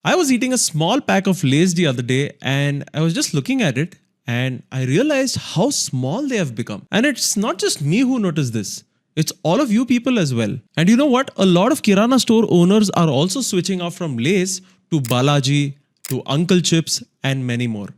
I was eating a small pack of Lay's the other day and I was just looking at it and I realized how small they have become. And it's not just me who noticed this. It's all of you people as well. And you know what? A lot of Kirana store owners are also switching off from Lay's to Balaji, to Uncle Chips and many more.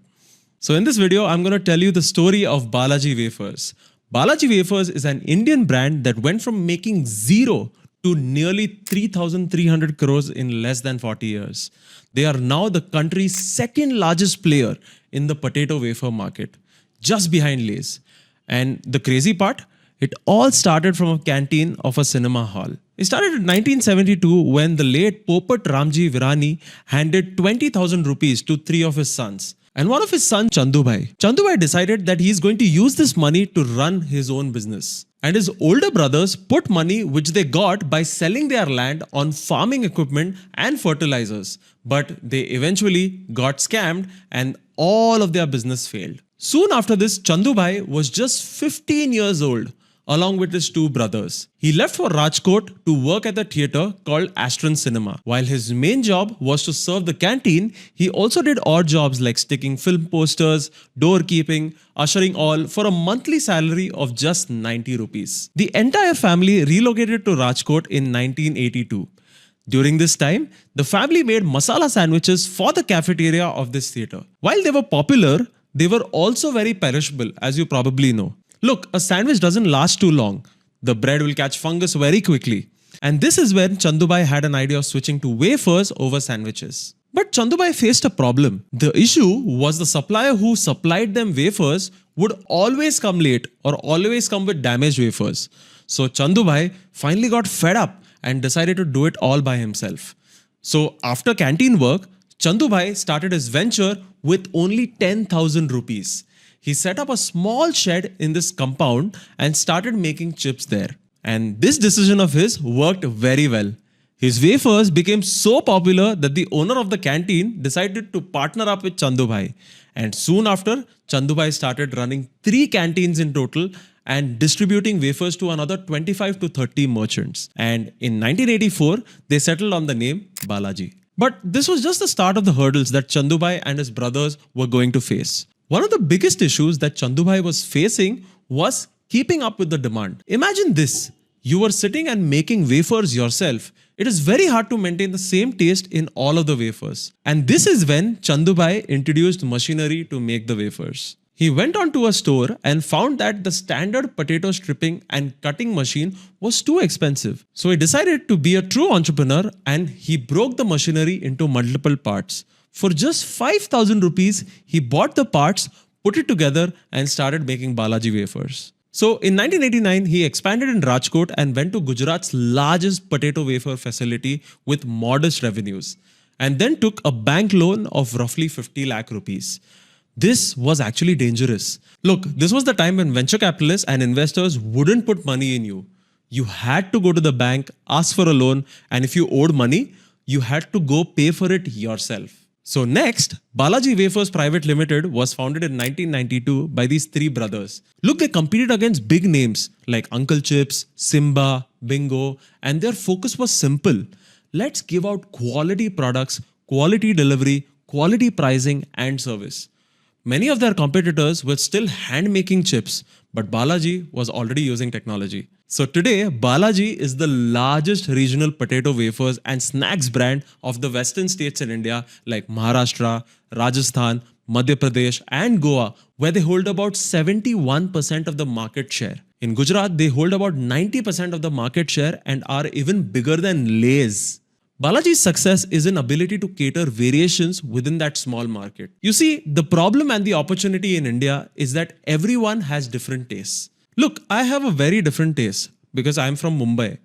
So in this video, I'm going to tell you the story of Balaji Wafers. Balaji Wafers is an Indian brand that went from making zero to nearly 3,300 crores in less than 40 years. They are now the country's second largest player in the potato wafer market, just behind Lay's. And the crazy part, it all started from a canteen of a cinema hall. It started in 1972 when the late Popat Ramji Virani handed 20,000 rupees to three of his sons. And one of his sons, Chandubai decided that he is going to use this money to run his own business. And his older brothers put money which they got by selling their land on farming equipment and fertilizers. But they eventually got scammed and all of their business failed. Soon after this, Chandubai was just 15 years old, along with his two brothers. He left for Rajkot to work at a theatre called Astron Cinema. While his main job was to serve the canteen, he also did odd jobs like sticking film posters, doorkeeping, ushering, all for a monthly salary of just 90 rupees. The entire family relocated to Rajkot in 1982. During this time, the family made masala sandwiches for the cafeteria of this theatre. While they were popular, they were also very perishable, as you probably know. Look, a sandwich doesn't last too long. The bread will catch fungus very quickly. And this is when Chandubai had an idea of switching to wafers over sandwiches. But Chandubai faced a problem. The issue was the supplier who supplied them wafers would always come late or always come with damaged wafers. So Chandubai finally got fed up and decided to do it all by himself. So after canteen work, Chandubai started his venture with only 10,000 rupees. He set up a small shed in this compound and started making chips there. And this decision of his worked very well. His wafers became so popular that the owner of the canteen decided to partner up with Chandubai. And soon after, Chandubai started running 3 canteens in total and distributing wafers to another 25 to 30 merchants. And in 1984, they settled on the name Balaji. But this was just the start of the hurdles that Chandubai and his brothers were going to face. One of the biggest issues that Chandubai was facing was keeping up with the demand. Imagine this, you were sitting and making wafers yourself. It is very hard to maintain the same taste in all of the wafers. And this is when Chandubai introduced machinery to make the wafers. He went on to a store and found that the standard potato stripping and cutting machine was too expensive. So he decided to be a true entrepreneur and he broke the machinery into multiple parts. For just 5,000 rupees, he bought the parts, put it together and started making Balaji wafers. So in 1989, he expanded in Rajkot and went to Gujarat's largest potato wafer facility with modest revenues and then took a bank loan of roughly 50 lakh rupees. This was actually dangerous. Look, this was the time when venture capitalists and investors wouldn't put money in you. You had to go to the bank, ask for a loan, and if you owed money, you had to go pay for it yourself. So next, Balaji Wafers Private Limited was founded in 1992 by these 3 brothers. Look, they competed against big names like Uncle Chips, Simba, Bingo, and their focus was simple. Let's give out quality products, quality delivery, quality pricing and service. Many of their competitors were still hand-making chips, but Balaji was already using technology. So today, Balaji is the largest regional potato wafers and snacks brand of the western states in India like Maharashtra, Rajasthan, Madhya Pradesh and Goa, where they hold about 71% of the market share. In Gujarat, they hold about 90% of the market share and are even bigger than Lay's. Balaji's success is in ability to cater variations within that small market. You see, the problem and the opportunity in India is that everyone has different tastes. Look, I have a very different taste because I'm from Mumbai.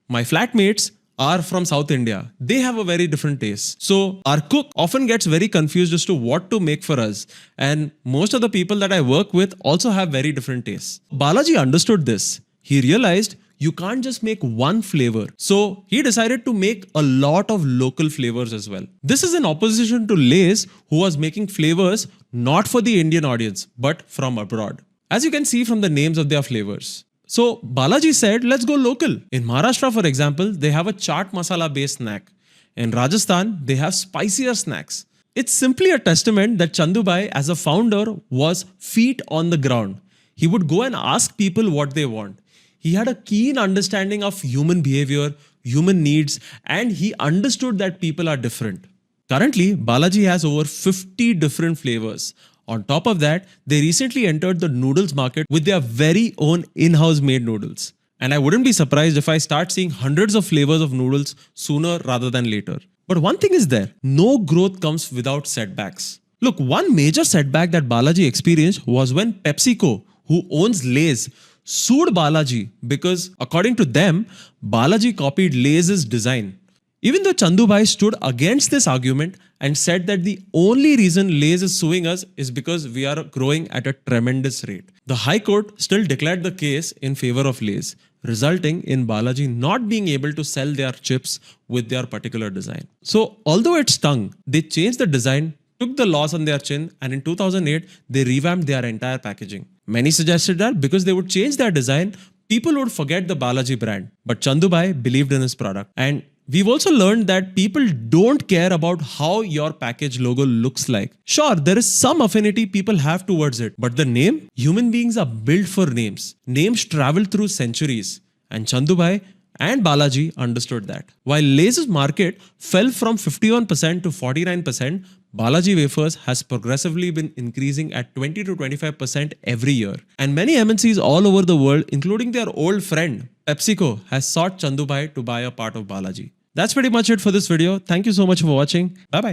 My flatmates are from South India. They have a very different taste. So our cook often gets very confused as to what to make for us. And most of the people that I work with also have very different tastes. Balaji understood this. He realized you can't just make one flavor. So he decided to make a lot of local flavors as well. This is in opposition to Lay's, who was making flavors not for the Indian audience, but from abroad. As you can see from the names of their flavors. So Balaji said, let's go local. In Maharashtra, for example, they have a chaat masala based snack. In Rajasthan, they have spicier snacks. It's simply a testament that Chandubai, as a founder, was feet on the ground. He would go and ask people what they want. He had a keen understanding of human behavior, human needs, and he understood that people are different. Currently, Balaji has over 50 different flavors. On top of that, they recently entered the noodles market with their very own in-house made noodles. And I wouldn't be surprised if I start seeing hundreds of flavors of noodles sooner rather than later. But one thing is there, no growth comes without setbacks. Look, one major setback that Balaji experienced was when PepsiCo, who owns Lay's, sued Balaji because, according to them, Balaji copied Lay's design. Even though Chandubai stood against this argument and said that the only reason Lay's is suing us is because we are growing at a tremendous rate. The High Court still declared the case in favor of Lay's, resulting in Balaji not being able to sell their chips with their particular design. So, although it stung, they changed the design, took the loss on their chin, and in 2008, they revamped their entire packaging. Many suggested that because they would change their design, people would forget the Balaji brand. But Chandubai believed in his product. And we've also learned that people don't care about how your package logo looks like. Sure, there is some affinity people have towards it, but the name? Human beings are built for names. Names travel through centuries. And Chandubai and Balaji understood that. While Lay's market fell from 51% to 49%, Balaji Wafers has progressively been increasing at 20 to 25% every year. And many MNCs all over the world, including their old friend PepsiCo, has sought Chandubai to buy a part of Balaji. That's pretty much it for this video. Thank you so much for watching. Bye bye.